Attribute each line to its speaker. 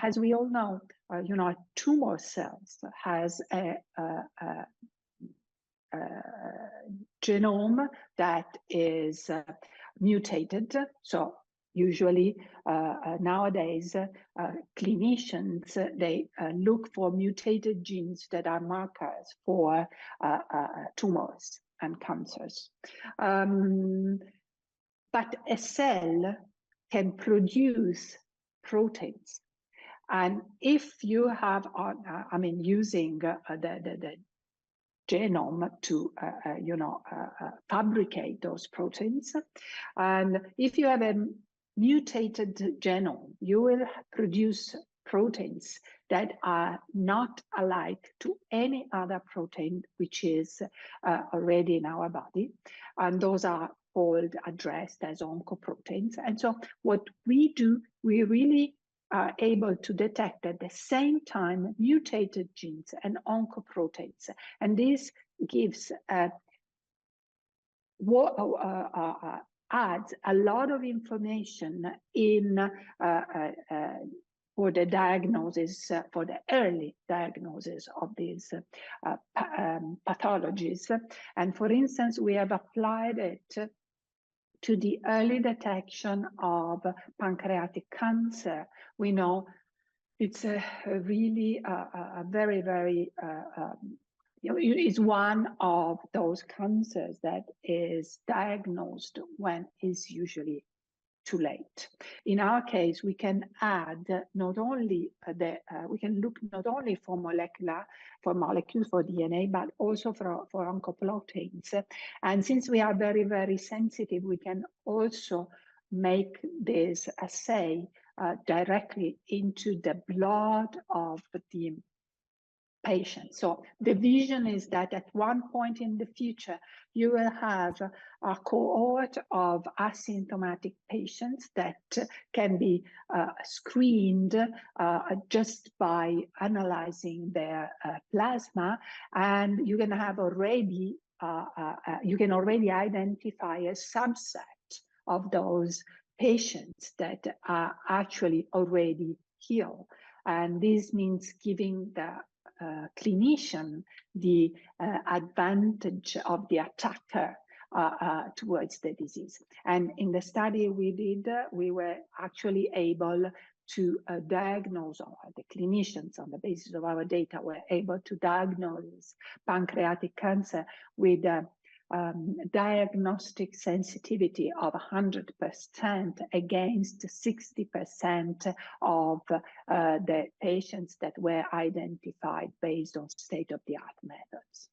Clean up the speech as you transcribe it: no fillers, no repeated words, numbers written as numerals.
Speaker 1: as we all know, tumor cells has a genome that is mutated. So usually nowadays, clinicians, they look for mutated genes that are markers for tumors and cancers. But a cell can produce proteins. And if you have, using the genome to fabricate those proteins, and if you have a mutated genome, you will produce proteins that are not alike to any other protein which is already in our body, and those are called, addressed as oncoproteins. And so what we do, we really are able to detect at the same time mutated genes and oncoproteins. And this gives adds a lot of information in for the diagnosis, for the early diagnosis of these pathologies. And for instance, we have applied it to the early detection of pancreatic cancer. We know it's really a very, very, it's one of those cancers that is diagnosed when it's usually too late. In our case, we can add not only we can look not only for molecules for DNA, but also for oncoproteins. And since we are very, very sensitive, we can also make this assay directly into the blood of the patient. So the vision is that at one point in the future, you will have a cohort of asymptomatic patients that can be screened just by analyzing their plasma, and you can have already you can already identify a subset of those patients that are actually already healed. And this means giving the clinician the advantage of the attacker towards the disease. And in the study we did, we were actually able to diagnose, or the clinicians on the basis of our data were able to diagnose pancreatic cancer with diagnostic sensitivity of 100% against 60% of the patients that were identified based on state-of-the-art methods.